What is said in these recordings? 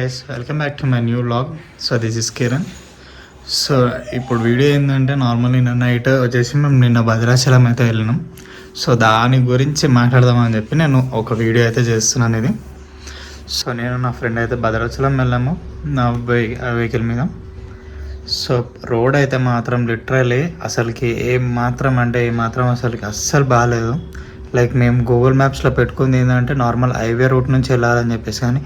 Guys, welcome back to my new vlog. So this is Kiran. So ఇప్పుడు video ఏంటంటే normally నిన్న night వచ్చేసి మేము నిన్న భద్రాచలం అయితే వెళ్ళినాం. సో దాని గురించి మాట్లాడదామని చెప్పి నేను ఒక వీడియో అయితే చేస్తున్నాను ఇది. సో నేను నా ఫ్రెండ్ అయితే భద్రాచలం వెళ్ళాము నా వెహికల్ మీద. సో రోడ్ అయితే మాత్రం లిటరలీ అసలుకి ఏమాత్రం అసలుకి అస్సలు బాగాలేదు. లైక్ మేము గూగుల్ మ్యాప్స్లో పెట్టుకుంది ఏంటంటే నార్మల్ హైవే రూట్ నుంచి వెళ్ళాలని చెప్పేసి, కానీ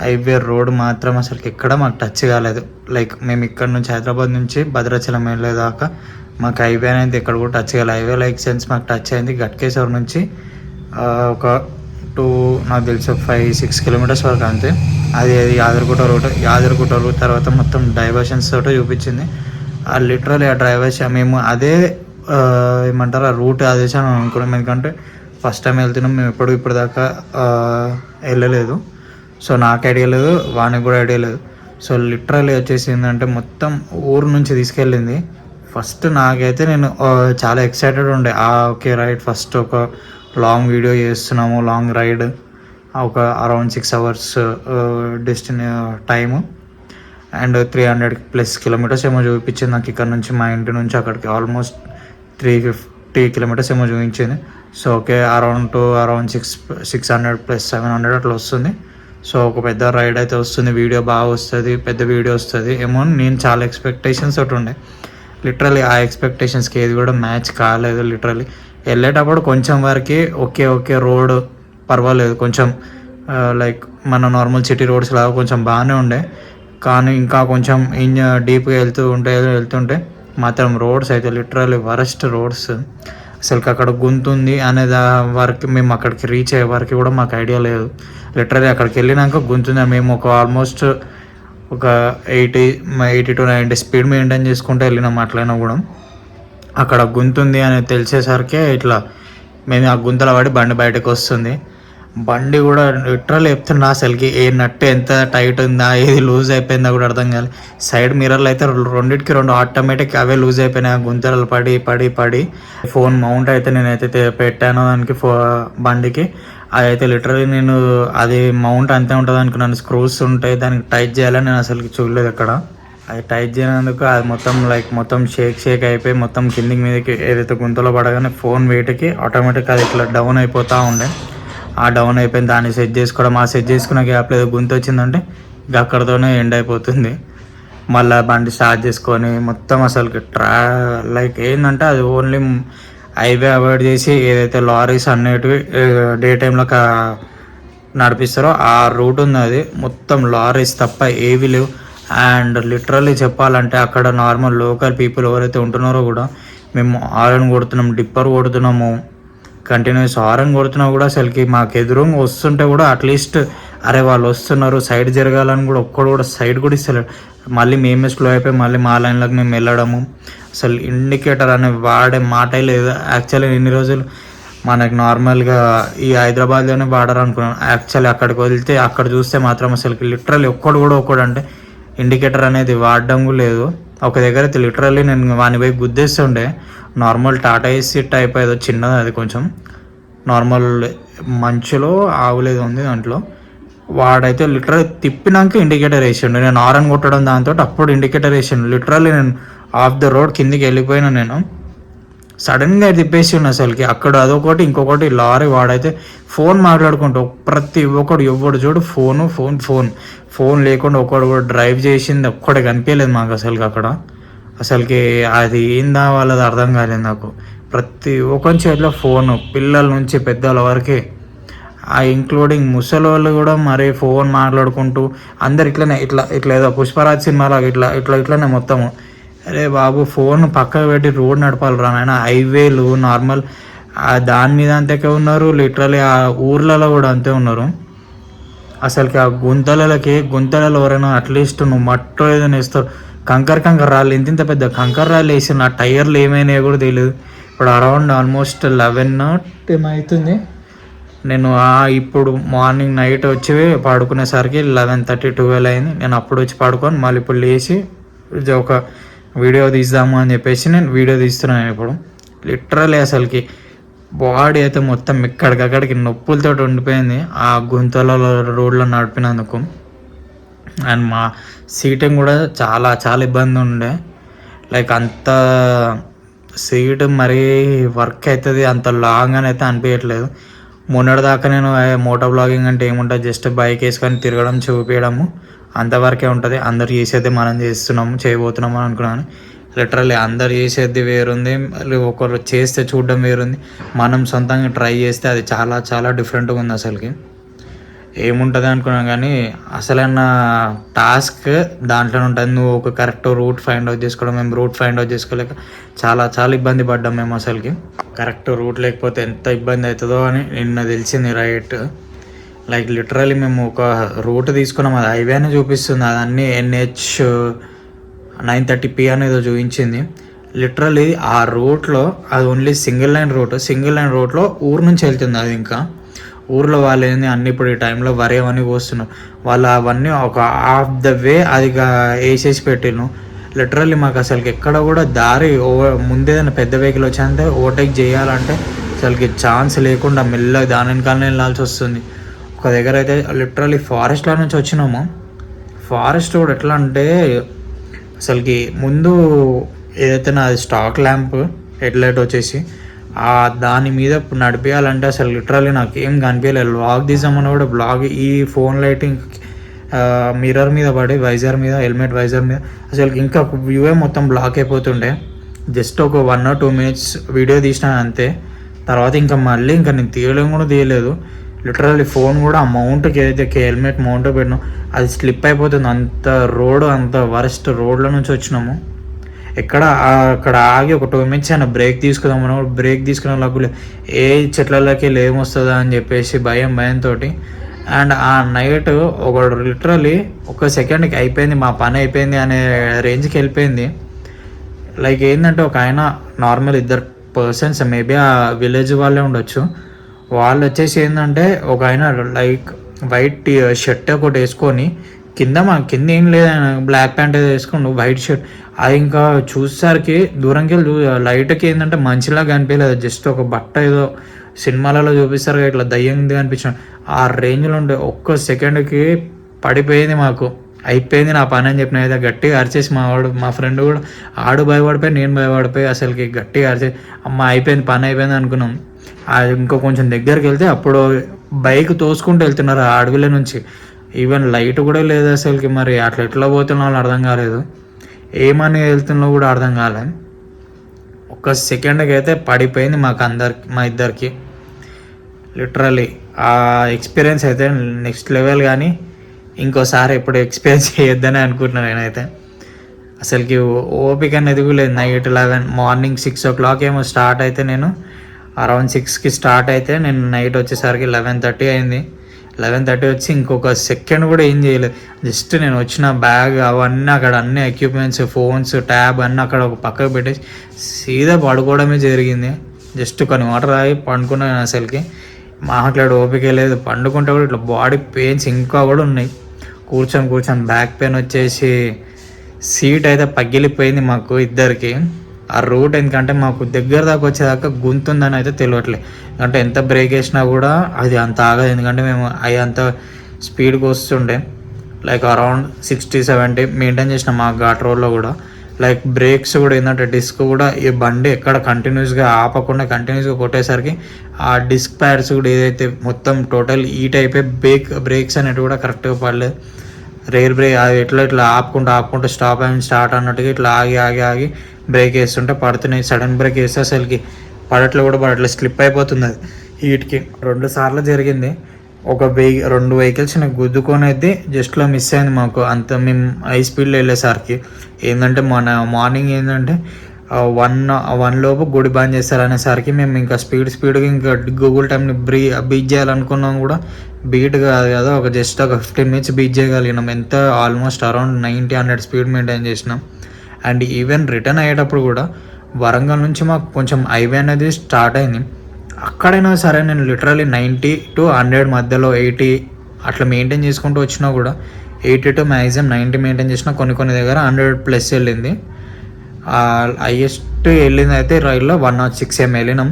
హైవే రోడ్ మాత్రం అసలు ఎక్కడ మాకు టచ్ కాలేదు. లైక్ మేము ఇక్కడ నుంచి హైదరాబాద్ నుంచి భద్రాచలం వెళ్ళేదాకా మాకు హైవే అనేది ఎక్కడ కూడా టచ్ కాలేదు. హైవే లైక్ సెన్స్ మాకు టచ్ అయింది గట్కేశ్వర్ నుంచి ఒక నాకు తెలిసి 5-6 కిలోమీటర్స్ వరకు అంతే. అది యాదగిరిగుట్ట రూట్ తర్వాత మొత్తం డైవర్షన్స్ తోటి చూపించింది. లిటరలీ ఆ డైవర్షన్ మేము అదే ఏమంటారు ఆ రూట్ అదేసాను అనుకున్నాం. ఎందుకంటే ఫస్ట్ టైం వెళ్తున్నాం, మేము ఇప్పుడు దాకా వెళ్ళలేదు. సో నాకు ఐడియా లేదు, వానికి కూడా ఐడియా లేదు. సో లిటరలీ వచ్చేసి ఏంటంటే మొత్తం ఊరు నుంచి తీసుకెళ్ళింది. ఫస్ట్ నాకైతే నేను చాలా ఎక్సైటెడ్ ఉండే, ఓకే రైట్ ఫస్ట్ ఒక లాంగ్ వీడియో చేస్తున్నాము, లాంగ్ రైడ్, ఒక around 6 hours destiny time and 300+ kilometres ఏమో చూపించింది నాకు. ఇక్కడ నుంచి మా ఇంటి నుంచి అక్కడికి ఆల్మోస్ట్ 350 కిలోమీటర్స్ ఏమో చూపించింది. సో ఓకే అరౌండ్ 600+700 అట్లా వస్తుంది. సో ఒక పెద్ద రైడ్ అయితే వస్తుంది, వీడియో బాగా వస్తుంది, పెద్ద వీడియో వస్తుంది ఏమో. నేను చాలా ఎక్స్పెక్టేషన్స్ తోటి ఉండే. లిటరలీ ఆ ఎక్స్పెక్టేషన్స్కి ఏది కూడా మ్యాచ్ కాలేదు. లిటరలీ వెళ్ళేటప్పుడు కొంచెం వరకు ఓకే రోడ్ పర్వాలేదు, కొంచెం లైక్ మన నార్మల్ సిటీ రోడ్స్ లాగా కొంచెం బాగానే ఉండే. కానీ ఇంకా కొంచెం డీప్గా వెళ్తుంటే మాత్రం రోడ్స్ అయితే లిటరలీ వరస్ట్ రోడ్స్. అసలుకి అక్కడ గుంతుంది అనేది వరకు మేము అక్కడికి రీచ్ అయ్యే వరకు కూడా మాకు ఐడియా లేదు. లిటరలీ అక్కడికి వెళ్ళినాక గుంతుంది. మేము ఒక ఆల్మోస్ట్ ఒక 80 to 90 స్పీడ్ మెయింటైన్ చేసుకుంటూ వెళ్ళినాం. అట్లయినా కూడా అక్కడ గుంతుంది అనేది తెలిసేసరికి ఇట్లా మేము ఆ గుంతల పడి బండి బయటకు వస్తుంది. బండి కూడా లిటరల్ చెప్తున్నా అసలుకి ఏ నట్టు ఎంత టైట్ ఉందా, ఏది లూజ్ అయిపోయిందా కూడా అర్థం కాదు. సైడ్ మిర్రర్లు అయితే రెండింటికి 2 ఆటోమేటిక్ అవే లూజ్ అయిపోయినాయి గుంతలు పడి. ఫోన్ మౌంట్ అయితే నేనైతే పెట్టాను దానికి బండికి. అదైతే లిటరలీ నేను అది మౌంట్ అంతే ఉంటుంది అనుకున్నాను. స్క్రూస్ ఉంటాయి దానికి టైట్ చేయాలని నేను అసలుకి చూడలేదు అక్కడ. అది టైట్ చేయనందుకు అది మొత్తం షేక్ అయిపోయి మొత్తం కిందికి మీదకి ఏదైతే గుంతలో పడగానే ఫోన్ వెయిట్కి ఆటోమేటిక్ అది ఇట్లా డౌన్ అయిపోతూ ఉండే. ఆ డౌన్ అయిపోయింది, దాన్ని సెట్ చేసుకోవడం. ఆ సెట్ చేసుకున్న గ్యాప్లో ఏదో గుంత వచ్చిందంటే ఇక అక్కడితోనే ఎండ్ అయిపోతుంది. మళ్ళీ బండి స్టార్ట్ చేసుకొని మొత్తం అసలుకి లైక్ ఏంటంటే అది ఓన్లీ హైవే అవాయిడ్ చేసి ఏదైతే లారీస్ అనేటివి డే టైంలో నడిపిస్తారో ఆ రూట్ ఉంది, అది మొత్తం లారీస్ తప్ప ఏవి లేవు. అండ్ లిటరల్లీ చెప్పాలంటే అక్కడ నార్మల్ లోకల్ పీపుల్ ఎవరైతే ఉంటున్నారో కూడా మేము హారన్ కొడుతున్నాం, డిప్పర్ కొడుతున్నాము, కంటిన్యూస్ హారన్ కొడుతున్నా కూడా అసలుకి మాకు ఎదురుగా వస్తుంటే కూడా అట్లీస్ట్ అరే వాళ్ళు వస్తున్నారు సైడ్ జరగాలని కూడా ఒక్కడు కూడా సైడ్ కూడా ఇస్తలేడు. మళ్ళీ మేమే స్లో అయిపోయి మళ్ళీ మా లైన్లోకి మేము వెళ్ళడము. అసలు ఇండికేటర్ అనే వాడే మాట లేదు. యాక్చువల్లీ ఇన్ని రోజులు మనకు నార్మల్గా ఈ హైదరాబాద్లోనే వాడరు అనుకున్నాను. యాక్చువల్లీ అక్కడికి వెళ్తే అక్కడ చూస్తే మాత్రం అసలుకి లిటరల్లీ ఒక్కడు అంటే ఇండికేటర్ అనేది వాడడం కూడా లేదు. ఒక దగ్గర అయితే లిటరల్లీ నేను వాని పోయి గుద్దేస్తుండే. నార్మల్ టాటా ఏసీ టైప్ ఏదో చిన్నది, అది కొంచెం నార్మల్ మంచులో ఆవులేదు ఉంది దాంట్లో. వాడైతే లిటరల్లీ తిప్పినాక ఇండికేటర్ వేసిండు. నేను హారన్ కొట్టడం దాంతో అప్పుడు ఇండికేటర్ వేసిండు. లిటరల్లీ నేను ఆఫ్ ద రోడ్ కిందికి వెళ్ళిపోయినా. నేను సడన్గా తిప్పేసిండు అసలుకి. అక్కడ అదొకటి ఇంకొకటి లారీ. వాడైతే ఫోన్ మాట్లాడుకుంటూ ప్రతి ఒక్కడు ఎవడు చూడు ఫోన్ లేకుండా ఒకడు కూడా డ్రైవ్ చేసింది ఒక్కడే కనిపించలేదు మాకు అసలుకి అక్కడ. అసలుకి అది ఏందా వాళ్ళది అర్థం కాలేదు నాకు. ప్రతి ఒక్కరి చేతిలో ఫోను, పిల్లల నుంచి పెద్దల వరకే, ఇంక్లూడింగ్ ముసలి వాళ్ళు కూడా మరి ఫోన్ మాట్లాడుకుంటూ అందరు ఇట్లా ఏదో పుష్పరాజ్ సినిమాలాగా ఇట్లానే మొత్తము. అరే బాబు ఫోన్ పక్కకు పెట్టి రోడ్ నడపాలి రా నాయన. హైవేలు నార్మల్ దాని మీద అంతే ఉన్నారు, లిటరలీ ఆ ఊర్లలో కూడా అంతే ఉన్నారు. అసలుకి ఆ గుంతలలో ఎవరైనా అట్లీస్ట్ నువ్వు మట్టో ఏదైనా వేస్తావు. కంకర్ రాళ్ళు ఇంత పెద్ద కంకర్ రాళ్ళు వేసి నా టైర్లు ఏమైనాయో కూడా తెలియదు. ఇప్పుడు అరౌండ్ ఆల్మోస్ట్ 11 అవుతుంది. నేను ఇప్పుడు మార్నింగ్ నైట్ వచ్చి పడుకునేసరికి 11:30-12 అయింది. నేను అప్పుడు వచ్చి పడుకొని మళ్ళీ ఇప్పుడు లేచి ఒక వీడియో తీద్దాము అని చెప్పేసి నేను వీడియో తీస్తున్నాను ఇప్పుడు. లిటరలీ అసలుకి బాడీ అయితే మొత్తం ఎక్కడికక్కడికి నొప్పులతో ఉండిపోయింది ఆ గుంతలలో రోడ్లో నడిపినందుకు. అండ్ మా సీటింగ్ కూడా చాలా చాలా ఇబ్బంది ఉండే. లైక్ అంత సీట్ మరీ వర్క్ అవుతుంది అంత లాంగ్ అని అయితే అనిపించట్లేదు. మొన్నటిదాకా నేను మోటో బ్లాగింగ్ అంటే ఏముంటుంది, జస్ట్ బైక్ వేసుకొని తిరగడం చూపించడము అంతవరకే ఉంటుంది. అందరు చేసేది మనం చేస్తున్నాము చేయబోతున్నాము అని అనుకున్నాను. లిటరల్లీ అందరు చేసేది వేరుంది, ఒకరు చేస్తే చూడడం వేరుంది, మనం సొంతంగా ట్రై చేస్తే అది చాలా చాలా డిఫరెంట్గా ఉంది. అసలుకి ఏముంటుంది అనుకున్నాను కానీ అసలైన టాస్క్ దాంట్లోనే ఉంటుంది. నువ్వు ఒక కరెక్ట్ రూట్ ఫైండ్ అవుట్ చేసుకోవడం, మేము రూట్ ఫైండ్ అవుట్ చేసుకోలేక చాలా చాలా ఇబ్బంది పడ్డాం మేము. అసలుకి కరెక్ట్ రూట్ లేకపోతే ఎంత ఇబ్బంది అవుతుందో అని నిన్న తెలిసింది. రైట్, లైక్ లిటరల్లీ మేము ఒక రూట్ తీసుకున్నాం, అది హైవే అని చూపిస్తుంది, అది అన్నీ NH 930P అనేది చూపించింది. లిటరల్లీ ఆ రూట్లో అది ఓన్లీ సింగిల్ లైన్ రూట్లో ఊరు నుంచి వెళ్తుంది. అది ఇంకా ఊర్లో వాళ్ళు ఏంది అన్ని ఇప్పుడు ఈ టైంలో వరి అవన్నీ కోస్తున్నారు, వాళ్ళు అవన్నీ ఒక హాఫ్ ద వే అది వేసేసి పెట్టిను. లిటరల్లీ మాకు అసలుకి ఎక్కడ కూడా దారి ముందేదైనా పెద్ద వెహికల్ వచ్చాయంటే ఓవర్టేక్ చేయాలంటే అసలుకి ఛాన్స్ లేకుండా మెల్లగా దాని వెనకాలనే వెళ్ళాల్సి వస్తుంది. ఒక దగ్గర అయితే లిటరల్లీ ఫారెస్ట్లో నుంచి వచ్చినాము. ఫారెస్ట్ కూడా ఎట్లా అంటే అసలుకి ముందు ఏదైతే నాది స్టాక్ ల్యాంప్ హెడ్లైట్ వచ్చేసి దాని మీద నడిపేయాలంటే అసలు లిటరల్లీ నాకు ఏం కనిపించలేదు. బ్లాగ్ తీసామని కూడా బ్లాగ్ ఈ ఫోన్ లైటింగ్ మిర్రర్ మీద పడి వైజర్ మీద హెల్మెట్ వైజర్ మీద అసలు ఇంకా వ్యూవే మొత్తం బ్లాక్ అయిపోతుండే. జస్ట్ ఒక 1 or 2 minutes వీడియో తీసినా అంతే. తర్వాత ఇంకా మళ్ళీ ఇంకా నేను తీయలేదు. లిటరల్లీ ఫోన్ కూడా ఆ మౌంట్కి ఏదైతే హెల్మెట్ మౌంట్ పెట్టినా అది స్లిప్ అయిపోతుంది. అంత వరస్ట్ రోడ్ల నుంచి వచ్చినాము. అక్కడ ఆగి ఒక 2 minutes అయినా బ్రేక్ తీసుకుందామని కూడా బ్రేక్ తీసుకునే లగ్గులే, ఏ చెట్లలోకి ఏమొస్తుందా అని చెప్పేసి భయంతో. అండ్ ఆ నైట్ లిటరల్లీ ఒక సెకండ్కి అయిపోయింది, మా పని అయిపోయింది అనే రేంజ్కి వెళ్ళిపోయింది. లైక్ ఏంటంటే ఒక ఆయన నార్మల్ 2 persons మేబీ ఆ విలేజ్ వాళ్ళే ఉండొచ్చు. వాళ్ళు వచ్చేసి ఏంటంటే ఒక ఆయన లైక్ వైట్ షర్ట్ ఒకటి వేసుకొని కింద ఏం లేదు, ఆయన బ్లాక్ ప్యాంట్ ఏదో వేసుకుండు, వైట్ షర్ట్. అది ఇంకా చూసేసరికి దూరంకి వెళ్ళి లైట్కి ఏంటంటే మంచిలాగా అనిపించలేదు, జస్ట్ ఒక బట్ట ఏదో సినిమాలలో చూపిస్తారు ఇట్లా దయ్యంది అనిపించాడు. ఆ రేంజ్లో ఉండే ఒక్క సెకండ్కి పడిపోయింది. మాకు అయిపోయింది నా పని అని చెప్పిన అయితే గట్టిగా అరిచేసి మా ఫ్రెండ్ కూడా భయపడిపోయి నేను భయపడిపోయి అసలుకి గట్టిగా అరిచేసి అమ్మ అయిపోయింది పని అయిపోయింది అనుకున్నాం. అది ఇంకో కొంచెం దగ్గరికి వెళ్తే అప్పుడు బైక్ తోసుకుంటూ వెళ్తున్నారు ఆ అడవిలో నుంచి. ఈవెన్ లైట్ కూడా లేదు అసలుకి. మరి అట్లా ఎట్లా పోతున్నా వాళ్ళు అర్థం కాలేదు, ఏమని వెళ్తున్నా కూడా అర్థం కాలేదు. ఒక్క సెకండ్కి అయితే పడిపోయింది మా ఇద్దరికి. లిటరల్లీ ఆ ఎక్స్పీరియన్స్ అయితే నెక్స్ట్ లెవెల్. కానీ ఇంకోసారి ఎప్పుడు ఎక్స్పీరియన్స్ చేయొద్దని అనుకుంటున్నాను నేనైతే. అసలుకి ఓపిక అనేది కూడా లేదు. నైట్ 11 మార్నింగ్ 6 o'clock ఏమో స్టార్ట్ అయితే నేను అరౌండ్ 6కి స్టార్ట్ అయితే నేను నైట్ వచ్చేసరికి 11:30 అయింది. 11:30 వచ్చి ఇంకొక సెకండ్ కూడా ఏం చేయలేదు. జస్ట్ నేను వచ్చిన బ్యాగ్ అవన్నీ అక్కడ అన్ని ఎక్విప్మెంట్స్ ఫోన్స్ ట్యాబ్ అన్నీ అక్కడ ఒక పక్కకు పెట్టేసి సీదా పడుకోవడమే జరిగింది. జస్ట్ కొన్ని వాటర్ ఆగి పండుకున్నాను. అసలుకి మాట్లాడు ఓపిక లేదు. పండుకుంటే కూడా ఇట్లా బాడీ పెయిన్స్ ఇంకా కూడా ఉన్నాయి. కూర్చొని బ్యాక్ పెయిన్ వచ్చేసి సీట్ అయితే పగిలిపోయింది మాకు ఇద్దరికి. ఆ రూట్ ఎందుకంటే మాకు దగ్గర దాకా వచ్చేదాకా గుంతుందని అయితే తెలియట్లేదు. అంటే ఎంత బ్రేక్ వేసినా కూడా అది అంత ఆగదు. ఎందుకంటే మేము అవి అంత స్పీడ్కి వస్తుండే లైక్ అరౌండ్ 60-70 మెయింటైన్ చేసినాం మా ఘాట్ రోడ్లో కూడా. లైక్ బ్రేక్స్ కూడా ఏంటంటే డిస్క్ కూడా ఈ బండి ఎక్కడ కంటిన్యూస్గా ఆపకుండా కంటిన్యూస్గా కొట్టేసరికి ఆ డిస్క్ ప్యాడ్స్ కూడా ఏదైతే మొత్తం టోటల్ ఈట్ అయిపోయి బ్రేక్స్ అనేవి కూడా కరెక్ట్గా పడలేదు. రేర్ బ్రేక్ అది ఇట్లా ఆపుకుంటూ స్టార్ట్ అన్నట్టుగా ఇట్లా ఆగి బ్రేక్ వేస్తుంటే పడుతున్నాయి. సడన్ బ్రేక్ వేస్తే అసలుకి పడట్లే స్లిప్ అయిపోతుంది. అది హీట్కి 2 సార్లు జరిగింది. 2 వెహికల్స్ నాకు గుద్దుకొని అయితే జస్ట్లో మిస్ అయింది మాకు. అంత మేము హై స్పీడ్లో వెళ్ళేసరికి ఏంటంటే మార్నింగ్ ఏంటంటే 1 లోపు గుడి బంద్ చేస్తారనేసరికి మేము ఇంకా స్పీడ్గా ఇంకా గూగుల్ టైంని బీట్ చేయాలనుకున్నాం కూడా బీట్ కాదు కదా, జస్ట్ ఒక 15 minutes బీట్ చేయగలిగినాం. ఎంత ఆల్మోస్ట్ అరౌండ్ 90-100 స్పీడ్ మెయింటైన్ చేసినాం. అండ్ ఈవెన్ రిటర్న్ అయ్యేటప్పుడు కూడా వరంగల్ నుంచి మాకు కొంచెం హైవే అనేది స్టార్ట్ అయింది. అక్కడైనా సరే నేను లిటరలీ 90-100 మధ్యలో 80 అట్లా మెయింటైన్ చేసుకుంటూ వచ్చినా కూడా 80 to మ్యాక్సిమం 90 మెయింటైన్ చేసిన కొన్ని దగ్గర 100+ వెళ్ళింది. హైయెస్ట్ వెళ్ళింది అయితే రైల్లో 106 వెళ్ళినాం.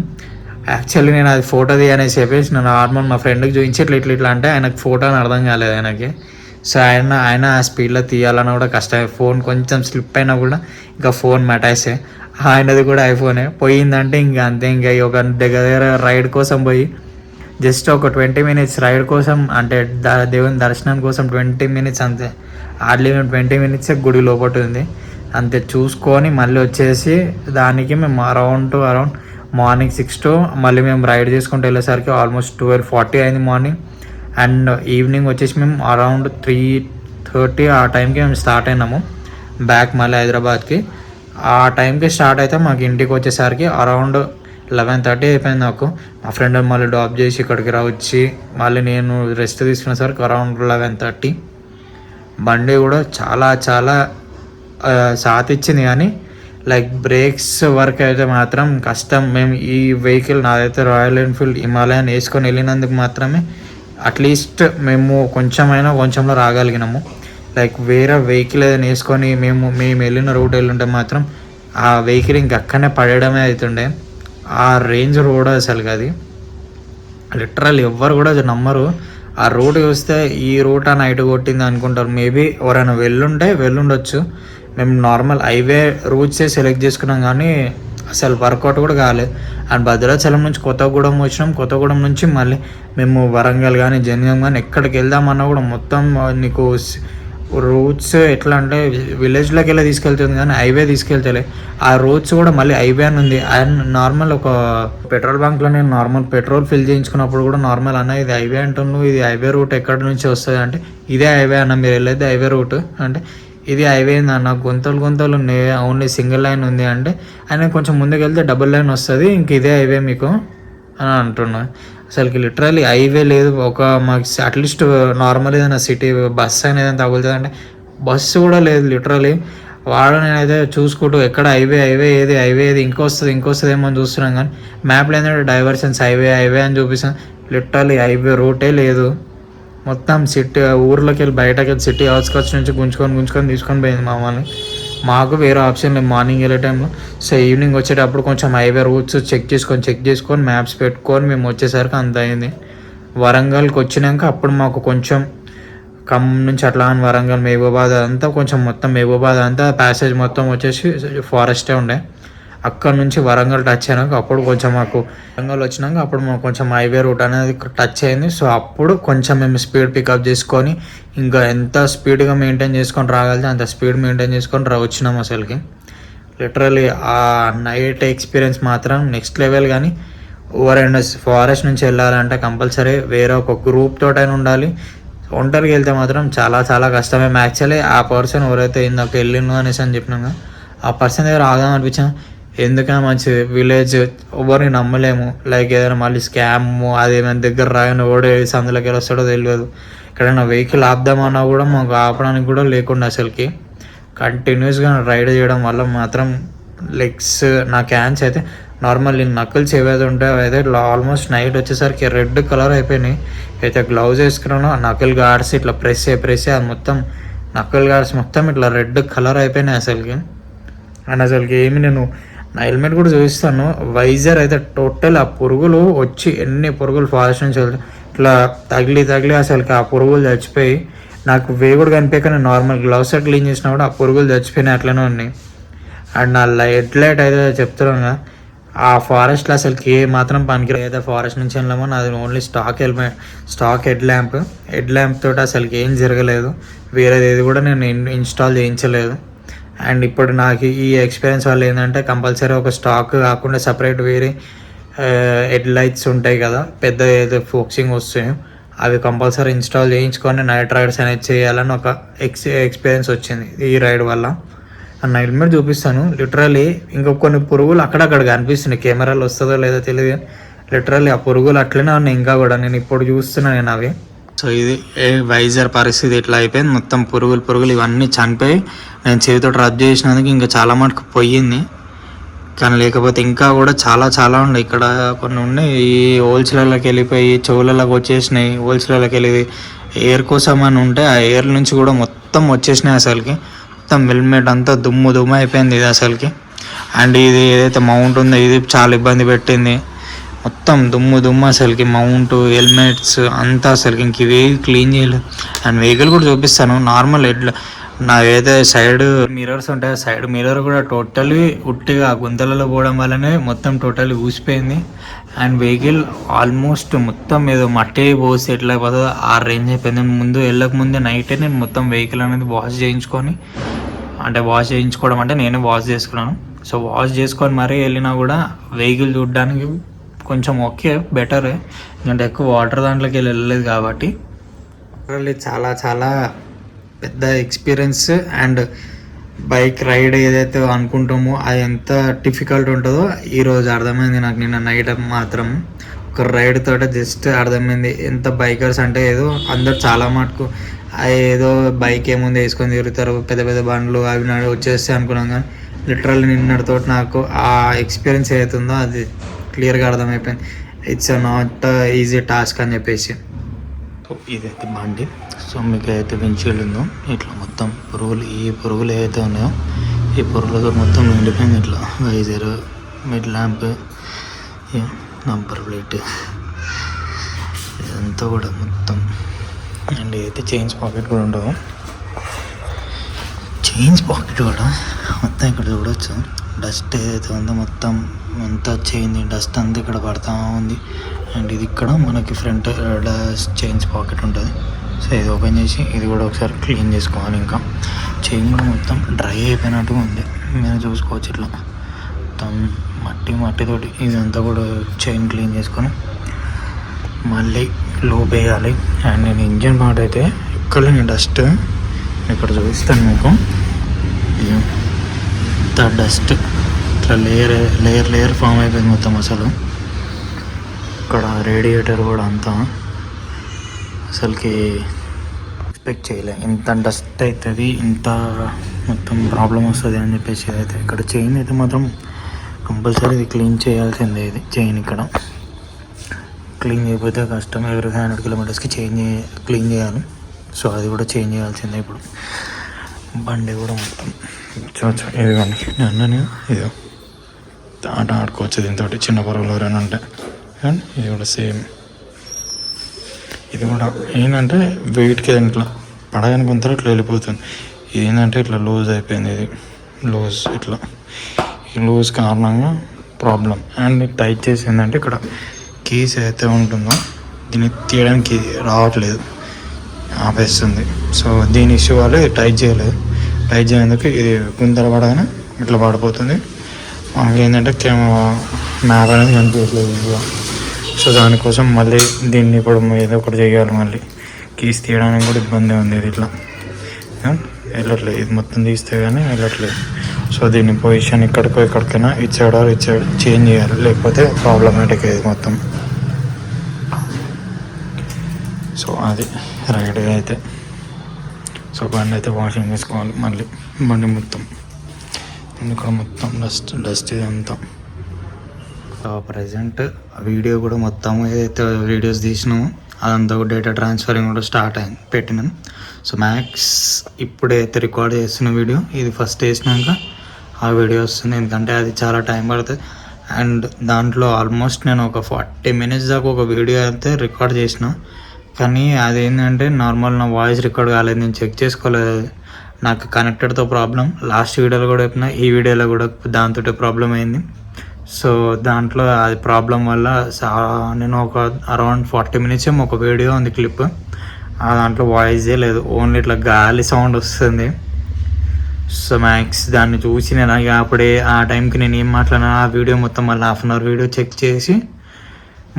యాక్చువల్లీ నేను అది ఫోటో తీయనేసి చెప్పేసి నేను నార్మల్ మా ఫ్రెండ్కి చూపించి ఇట్లా అంటే ఆయనకు ఫోటో అని అర్థం కాలేదు. ఆయనకి సో ఆయన ఆ స్పీడ్లో తీయాలన్నా కూడా కష్టమే. ఫోన్ కొంచెం స్లిప్ అయినా కూడా ఇంకా ఫోన్ మటాసే. ఆయనది కూడా ఐఫోనే. పోయిందంటే ఇంకా అంతే. ఇంకా ఒక దగ్గర రైడ్ కోసం పోయి జస్ట్ ఒక 20 minutes రైడ్ కోసం, అంటే దేవుని దర్శనం కోసం 20 minutes అంతే. హార్డ్లీ మేము 20 minutes గుడి లోపల ఉంది అంతే. చూసుకొని మళ్ళీ వచ్చేసి దానికి మేము అరౌండ్ మార్నింగ్ 6 to మళ్ళీ మేము రైడ్ చేసుకుంటూ వెళ్ళేసరికి ఆల్మోస్ట్ 12:40 అయింది మార్నింగ్. అండ్ ఈవినింగ్ వచ్చేసి మేము అరౌండ్ 3:30 ఆ టైంకి మేము స్టార్ట్ అయినాము బ్యాక్ మళ్ళీ హైదరాబాద్కి. ఆ టైంకి స్టార్ట్ అయితే మాకు ఇంటికి వచ్చేసరికి అరౌండ్ 11:30 అయిపోయింది నాకు. మా ఫ్రెండ్ మళ్ళీ డ్రాప్ చేసి ఇక్కడికి వచ్చి మళ్ళీ నేను రెస్ట్ తీసుకునేసరికి అరౌండ్ 11:30. బండి కూడా చాలా చాలా సాత్ ఇచ్చింది, కానీ లైక్ బ్రేక్స్ వర్క్ అయితే మాత్రం కష్టం. మేము ఈ వెహికల్ నాదైతే రాయల్ ఎన్ఫీల్డ్ హిమాలయన్ వేసుకొని వెళ్ళినందుకు మాత్రమే అట్లీస్ట్ మేము కొంచెంలో రాగలిగినాము. లైక్ వేరే వెహికల్ ఏదైనా వేసుకొని మేము వెళ్ళిన రూట్ వెళ్ళుంటే మాత్రం ఆ వెహికల్ ఇంక అక్కడనే పడేయడమే అవుతుండే. ఆ రేంజ్ రోడ్ అసలు అది లిటరల్ ఎవ్వరు కూడా అది నమ్మరు. ఆ రూట్ చూస్తే ఈ రూట్ ఆ నైట్ కొట్టింది అనుకుంటారు. మేబీ ఎవరైనా వెళ్ళుండొచ్చు. మేము నార్మల్ హైవే రూట్సే సెలెక్ట్ చేసుకున్నాం, కానీ అసలు వర్కౌట్ కూడా కాలేదు. అండ్ భద్రాచలం నుంచి కొత్తగూడెం వచ్చినాం. కొత్తగూడెం నుంచి మళ్ళీ మేము వరంగల్ కానీ జనగాం కానీ ఎక్కడికి వెళ్దామన్నా కూడా మొత్తం నీకు రూట్స్ ఎట్లా అంటే విలేజ్లోకి వెళ్ళి తీసుకెళ్తుంది, కానీ హైవే తీసుకెళ్తలే. ఆ రూట్స్ కూడా మళ్ళీ హైవే అని ఉంది. అండ్ నార్మల్ ఒక పెట్రోల్ బంక్లో నేను నార్మల్ పెట్రోల్ ఫిల్ చేయించుకున్నప్పుడు కూడా నార్మల్ అన్న ఇది హైవే అంటున్నాను, ఇది హైవే రూట్ ఎక్కడి నుంచి వస్తుంది అంటే ఇదే హైవే అన్న, మీరు వెళ్ళేది హైవే రూట్ అంటే ఇది హైవే అన్న, గుంతలు ఉన్నాయి, ఓన్లీ సింగిల్ లైన్ ఉంది అంటే ఆయన కొంచెం ముందుకు వెళ్తే డబుల్ లైన్ వస్తుంది, ఇంక ఇదే హైవే మీకు అని అంటున్నా. అసలుకి లిటరలీ హైవే లేదు. ఒక మాకు అట్లీస్ట్ నార్మల్ ఏదైనా సిటీ బస్సు అయినా ఏదైనా తగులుతుంది అంటే బస్సు కూడా లేదు లిటరలీ. నేనైతే చూసుకుంటూ ఎక్కడ హైవే ఏది ఇంకొస్తుంది ఏమో అని చూస్తున్నాం, కానీ మ్యాప్లో ఏంటంటే డైవర్షన్స్ హైవే అని చూపిస్తాను. లిటరలీ హైవే రూటే లేదు. మొత్తం సిటీ ఊర్లోకి వెళ్ళి బయటకి వెళ్ళి సిటీ అవుట్స్కట్స్ నుంచి గుంజుకొని తీసుకొని పోయింది మమ్మల్ని. మాకు వేరే ఆప్షన్ లేదు మార్నింగ్ వెళ్ళే టైంలో. సో ఈవినింగ్ వచ్చేటప్పుడు కొంచెం హైవే రూట్స్ చెక్ చేసుకొని మ్యాప్స్ పెట్టుకొని మేము వచ్చేసరికి అంత అయింది. వరంగల్కి వచ్చినాక అప్పుడు మాకు కొంచెం ఖమ్మం నుంచి అట్లా అని వరంగల్ మహబూబాద్ అంతా కొంచెం మొత్తం మహబూబాద్ అంతా ప్యాసేజ్ మొత్తం వచ్చేసి ఫారెస్టే ఉండే. అక్కడ నుంచి వరంగల్ టచ్ అయినాక అప్పుడు కొంచెం మాకు వరంగల్ వచ్చినాక అప్పుడు మాకు కొంచెం హైవే రూట్ అనేది టచ్ అయింది. సో అప్పుడు కొంచెం మేము స్పీడ్ పికప్ చేసుకొని ఇంకా ఎంత స్పీడ్గా మెయింటైన్ చేసుకొని రాగలితే అంత స్పీడ్ మెయింటైన్ చేసుకొని వచ్చినాము. అసలుకి లిటరలీ ఆ నైట్ ఎక్స్పీరియన్స్ మాత్రం నెక్స్ట్ లెవెల్. కానీ ఎవరైనా ఫారెస్ట్ నుంచి వెళ్ళాలంటే కంపల్సరీ వేరే ఒక గ్రూప్ తోటైనా ఉండాలి. ఒంటరికి వెళ్తే మాత్రం చాలా చాలా కష్టమే. యాక్చువల్లీ ఆ పర్సన్ ఎవరైతే ఇందాక వెళ్ళిండు అనేసి అని చెప్పినాక ఆ పర్సన్ దగ్గర ఆదాం అనిపించాను. ఎందుకైనా మంచి విలేజ్, ఎవరిని నమ్మలేము. లైక్ ఏదైనా మళ్ళీ స్కామ్ అదేమైనా దగ్గర రాగానే ఓడే అందులోకి వెళ్ళి వస్తాడో తెలియదు. ఎక్కడైనా వెహికల్ ఆపుదామన్నా కూడా మాకు ఆపడానికి కూడా లేకుండా అసలుకి కంటిన్యూస్గా రైడ్ చేయడం వల్ల మాత్రం లెగ్స్ నా క్యాన్స్ అయితే నార్మల్ నక్కుల్స్ ఏవైతే ఉంటాయో అయితే ఆల్మోస్ట్ నైట్ వచ్చేసరికి రెడ్ కలర్ అయిపోయినాయి. అయితే గ్లౌజ్ వేసుకున్నాను, ఆ నకిల్ గార్డ్స్ ఇట్లా ప్రెస్ అది మొత్తం నకిల్ గార్డ్స్ మొత్తం ఇట్లా రెడ్ కలర్ అయిపోయినాయి అసలుకి. అండ్ అసలుకి ఏమి నేను నా హెల్మెట్ కూడా చూపిస్తాను. వైజర్ అయితే టోటల్ ఆ పురుగులు వచ్చి ఎన్ని పురుగులు ఫారెస్ట్ నుంచి ఇట్లా తగిలి అసలుకి ఆ పురుగులు చచ్చిపోయి నాకు వేగుడు కనిపించక నేను నార్మల్ గ్లౌస్ క్లీన్ చేసినా కూడా ఆ పురుగులు చచ్చిపోయినాయి అట్లనే ఉన్నాయి. అండ్ నా హెడ్ లైట్ అయితే చెప్తున్నాను ఆ ఫారెస్ట్లో అసలుకి ఏ మాత్రం పనికిరాదు. అయితే ఫారెస్ట్ నుంచి వెళ్ళామో నాది ఓన్లీ స్టాక్ హెడ్ ల్యాంప్ తోటి అసలుకి ఏం జరగలేదు. వేరేది ఏది కూడా నేను ఇన్స్టాల్ చేయించలేదు. అండ్ ఇప్పుడు నాకు ఈ ఎక్స్పీరియన్స్ వల్ల ఏంటంటే కంపల్సరీ ఒక స్టాక్ కాకుండా సపరేట్ వేరే హెడ్ లైట్స్ ఉంటాయి కదా, పెద్ద ఏదో ఫోక్సింగ్ వస్తాయో అవి కంపల్సరీ ఇన్స్టాల్ చేయించుకొని నైట్ రైడ్స్ అనేది చేయాలని ఒక ఎక్స్పీరియన్స్ వచ్చింది ఈ రైడ్ వల్ల. అన్న హెల్మెట్ చూపిస్తాను. లిటరలీ ఇంకా కొన్ని పురుగులు అక్కడక్కడ కనిపిస్తున్నాయి. కెమెరాలు వస్తుందో లేదో తెలియదు. లిటరలీ ఆ పురుగులు అట్లనే ఉన్నాయి ఇంకా కూడా. నేను ఇప్పుడు చూస్తున్నాను నేను అవి. సో ఇది వైజర్ పరిస్థితి ఇట్లా అయిపోయింది. మొత్తం పురుగులు ఇవన్నీ చనిపోయి నేను చేతితో రబ్ చేసినందుకు ఇంకా చాలా మటుకు పోయింది. కానీ లేకపోతే ఇంకా కూడా చాలా ఉన్నాయి. ఇక్కడ కొన్ని ఉన్నాయి ఈ హోల్సేలర్లోకి వెళ్ళిపోయి చెవులలోకి వచ్చేసినాయి. హోల్సేలర్లోకి వెళ్ళి ఎయిర్ కోసం అని ఉంటే ఆ ఎయిర్ నుంచి కూడా మొత్తం వచ్చేసినాయి అసలుకి. మొత్తం హెల్మెట్ అంతా దుమ్ము అయిపోయింది ఇది అసలుకి. అండ్ ఇది ఏదైతే మౌంట్ ఉందో ఇది చాలా ఇబ్బంది పెట్టింది. మొత్తం దుమ్ము అసలుకి మౌంట్ హెల్మెట్స్ అంతా అసలుకి ఇంక ఇవే క్లీన్ చేయలేదు. అండ్ వెహికల్ కూడా చూపిస్తాను. నార్మల్ ఎట్లా నాకైతే సైడ్ మిర్రర్స్ ఉంటాయి, సైడ్ మిర్రర్ కూడా టోటల్లీ ఉట్టిగా గుంతలలో పోవడం వల్లనే మొత్తం టోటల్లీ ఊసిపోయింది. అండ్ వెహికల్ ఆల్మోస్ట్ మొత్తం ఏదో మట్టి పోసి ఎట్లా పోతుందో ఆ రేంజ్ అయిపోయింది. ముందు వెళ్ళక ముందే నైటే నేను మొత్తం వెహికల్ అనేది వాష్ చేయించుకొని, అంటే వాష్ చేయించుకోవడం అంటే నేనే వాష్ చేసుకున్నాను. సో వాష్ చేసుకొని మరీ వెళ్ళినా కూడా వెహికల్ చూడడానికి కొంచెం ఓకే బెటర్, ఎందుకంటే ఎక్కువ వాటర్ దాంట్లోకి వెళ్ళలేదు కాబట్టి. చాలా చాలా పెద్ద ఎక్స్పీరియన్స్. అండ్ బైక్ రైడ్ ఏదైతే అనుకుంటామో అది ఎంత డిఫికల్ట్ ఉంటుందో ఈరోజు అర్థమైంది నాకు. నిన్న నైట్ మాత్రం ఒక రైడ్ తోట జస్ట్ అర్థమైంది ఎంత బైకర్స్ అంటే ఏదో అందరు చాలా మటుకు ఏదో బైక్ ఏముంది వేసుకొని తిరుగుతారు, పెద్ద పెద్ద బండ్లు అవి వచ్చేస్తే అనుకున్నాం. కానీ లిటరల్లీ నిన్నటితో నాకు ఆ ఎక్స్పీరియన్స్ ఏదైతుందో అది క్లియర్గా అర్థమైపోయింది. ఇట్స్ నాట్ ఈజీ టాస్క్ అని చెప్పేసి. సో ఇదైతే బండి. సో మీకు అయితే విండ్షీల్డ్ ఉందో ఇట్లా మొత్తం పురుగులు, ఈ పురుగులు ఏవైతే ఉన్నాయో ఈ పురుగులతో మొత్తం నిండిపోయింది. ఇట్లా visor, mid lamp, number plate ఇదంతా కూడా మొత్తం. అండ్ అయితే చైన్స్ పాకెట్ కూడా ఉండదు. చైన్స్ పాకెట్ కూడా మొత్తం ఇక్కడ చూడవచ్చు. డస్ట్ ఏదైతే ఉందో మొత్తం అంతా చైన్ డస్ట్ అంతా ఇక్కడ పడతా ఉంది. అండ్ ఇది ఇక్కడ మనకి ఫ్రంట్ చైన్స్ పాకెట్ ఉంటుంది. సో ఇది ఓపెన్ చేసి ఇది కూడా ఒకసారి క్లీన్ చేసుకోవాలి. ఇంకా చైన్ కూడా మొత్తం డ్రై అయిపోయినట్టుగా ఉంది, మీరు చూసుకోవచ్చు. ఇట్లా మొత్తం మట్టితోటి ఇదంతా కూడా చైన్ క్లీన్ చేసుకొని మళ్ళీ లూప్ వేయాలి. అండ్ నేను ఇంజన్ పార్ట్ అయితే ఇక్కడ డస్ట్ ఇక్కడ చూపిస్తాను మీకు. ఇంత డస్ట్ ఇట్లా లేయర్ ఫామ్ అయిపోయింది మొత్తం. అసలు ఇక్కడ రేడియేటర్ కూడా అంతా అసలుకి ఎక్స్పెక్ట్ చేయలే ఇంత డస్ట్ అవుతుంది, ఇంత మొత్తం ప్రాబ్లం వస్తుంది అని చెప్పేసి. అయితే ఇక్కడ చైన్ అయితే మాత్రం కంపల్సరీ ఇది క్లీన్ చేయాల్సిందే. ఇది చైన్ ఇక్కడ క్లీన్ చేయకపోతే కష్టం. ఎవరి 100 కిలోమీటర్స్కి క్లీన్ చేయాలి. సో అది కూడా చేంజ్ చేయాల్సిందే. ఇప్పుడు బండి కూడా మొత్తం ఇదిగోండి అన్నని ఇదో ఆట ఆడుకోవచ్చు దీంతో, చిన్న పొరలు ఎవరైనా ఉంటే. అండ్ ఇది కూడా సేమ్. ఇది కూడా ఏంటంటే వెయిట్కి ఇట్లా పడగానే కొంత ఇట్లా వెళ్ళిపోతుంది. ఇది ఏంటంటే ఇట్లా లూజ్ అయిపోయింది. ఇది లూజ్ ఇట్లా ఈ లూజ్ కారణంగా ప్రాబ్లం. అండ్ టైట్ చేసి ఏంటంటే ఇక్కడ కీస్ అయితే ఉంటుందో దీన్ని తీయడానికి రావట్లేదు, ఆపేస్తుంది. సో దీని ఇష్యూ వల్ల ఇది టైట్ చేయలేదు. టైట్ చేయనందుకు ఇది గుంతల పడగానే ఇట్లా పడిపోతుంది. మనకి ఏంటంటే మ్యాప్ అనేది కనిపించట్లేదు. సో దానికోసం మళ్ళీ దీన్ని ఇప్పుడు ఏదో ఒకటి చేయాలి. మళ్ళీ కీస్ తీయడానికి కూడా ఇబ్బంది ఉంది. ఇది ఇట్లా వెళ్ళట్లేదు, ఇది మొత్తం తీస్తే కానీ వెళ్ళట్లేదు. సో దీన్ని పొజిషన్ ఎక్కడికైనా ఇచ్చాడు చేంజ్ చేయాలి, లేకపోతే ప్రాబ్లమేటిక్ ఇది మొత్తం. సో అది రైడ్ అయితే. సో బండి అయితే వాషింగ్ చేసుకోవాలి మళ్ళీ. బండి మొత్తం ఇక్కడ మొత్తం డస్ట్ ఇదంతా. సో ప్రజెంట్ వీడియో కూడా మొత్తం ఏదైతే వీడియోస్ తీసినామో అదంతా కూడా డేటా ట్రాన్స్ఫరింగ్ కూడా స్టార్ట్ అయింది, పెట్టినాను. సో మ్యాక్స్ ఇప్పుడైతే రికార్డ్ చేస్తున్న వీడియో ఇది ఫస్ట్ వేసినాక ఆ వీడియో వస్తుంది, ఎందుకంటే అది చాలా టైం పడుతుంది. అండ్ దాంట్లో ఆల్మోస్ట్ నేను ఒక 40 minutes దాకా ఒక వీడియో అయితే రికార్డ్ చేసిన. కానీ అదేంటంటే నార్మల్ నా వాయిస్ రికార్డ్ కాలేదు, నేను చెక్ చేసుకోలేదు. నాకు కనెక్టెడ్తో ప్రాబ్లం లాస్ట్ వీడియోలో కూడా చెప్పిన, ఈ వీడియోలో కూడా దాంతో ప్రాబ్లం అయింది. సో దాంట్లో అది ప్రాబ్లం వల్ల నేను ఒక అరౌండ్ 40 minutes ఏమో ఒక వీడియో ఉంది క్లిప్, దాంట్లో వాయిసే లేదు, ఓన్లీ ఇట్లా గాలి సౌండ్ వస్తుంది. సో మ్యాక్స్ దాన్ని చూసి నేను అప్పుడే ఆ టైంకి నేను ఏం మాట్లాడినా ఆ వీడియో మొత్తం మళ్ళీ 1/2 hour వీడియో చెక్ చేసి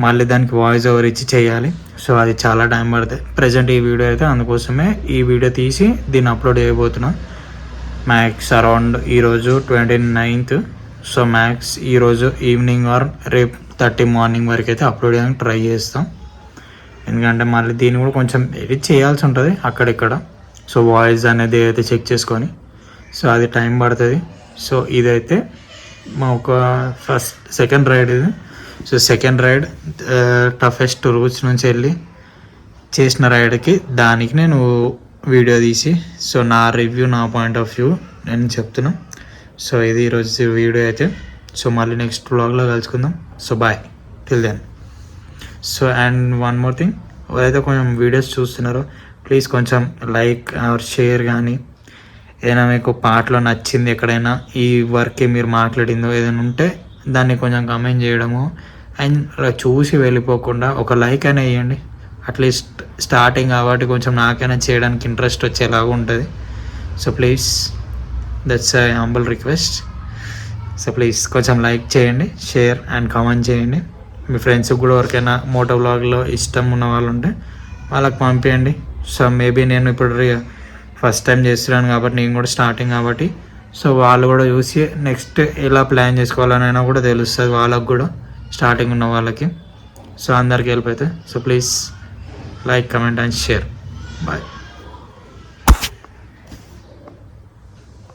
మళ్ళీ దానికి వాయిస్ ఓవర్ ఇచ్చి చేయాలి. సో అది చాలా టైం పడుతుంది. ప్రజెంట్ ఈ వీడియో అయితే అందుకోసమే ఈ వీడియో తీసి దీన్ని అప్లోడ్ చేయబోతున్నా. మ్యాక్స్ అరౌండ్ ఈరోజు 29th. సో మ్యాక్స్ ఈరోజు ఈవినింగ్ ఆర్ రేపు 30 మార్నింగ్ వరకు అయితే అప్లోడ్ చేయడానికి ట్రై చేస్తాం. ఎందుకంటే మళ్ళీ దీన్ని కూడా కొంచెం ఎడిట్ చేయాల్సి ఉంటుంది అక్కడిక్కడ. సో వాయిస్ అనేది అయితే చెక్ చేసుకొని, సో అది టైం పడుతుంది. సో ఇదైతే మా ఒక సెకండ్ రైడ్ ఇది. So second ride toughest routes నుంచి వెళ్ళి చేసిన రైడ్కి దానికి నేను వీడియో తీసి, సో నా రివ్యూ, నా పాయింట్ ఆఫ్ వ్యూ నేను చెప్తున్నా. సో ఇది ఈరోజు వీడియో అయితే. సో మళ్ళీ నెక్స్ట్ వ్లాగ్లో కలుసుకుందాం. So bye. Till then. So and one more thing, ఎవరైతే కొంచెం వీడియోస్ చూస్తున్నారో ప్లీజ్ కొంచెం లైక్ ఆర్ షేర్ కానీ, ఏదైనా మీకు పాటలో నచ్చింది ఎక్కడైనా ఈ వర్క్ మీరు మాట్లాడిందో ఏదైనా ఉంటే దాన్ని కొంచెం కమెంట్ చేయడము, అండ్ చూసి వెళ్ళిపోకుండా ఒక లైక్ అయినా వేయండి. అట్లీస్ట్ స్టార్టింగ్ కాబట్టి కొంచెం నాకైనా చేయడానికి ఇంట్రెస్ట్ వచ్చేలాగా ఉంటుంది. So please, that's I humble request. So please కొంచెం లైక్ చేయండి, షేర్ అండ్ కామెంట్ చేయండి. మీ ఫ్రెండ్స్కి కూడా ఎవరికైనా మోటో వ్లాగ్లో ఇష్టం ఉన్న వాళ్ళు ఉంటే వాళ్ళకి పంపించండి. సో మేబీ నేను ఇప్పుడు ఫస్ట్ టైం చేస్తున్నాను కాబట్టి, నేను కూడా స్టార్టింగ్ కాబట్టి, సో వాళ్ళు కూడా చూసి నెక్స్ట్ ఎలా ప్లాన్ చేసుకోవాలనైనా కూడా తెలుస్తుంది వాళ్ళకు కూడా, స్టార్టింగ్ ఉన్న వాళ్ళకి. సో అందరికి హెల్ప్ అవుతుంది. So please like, comment and share. Bye.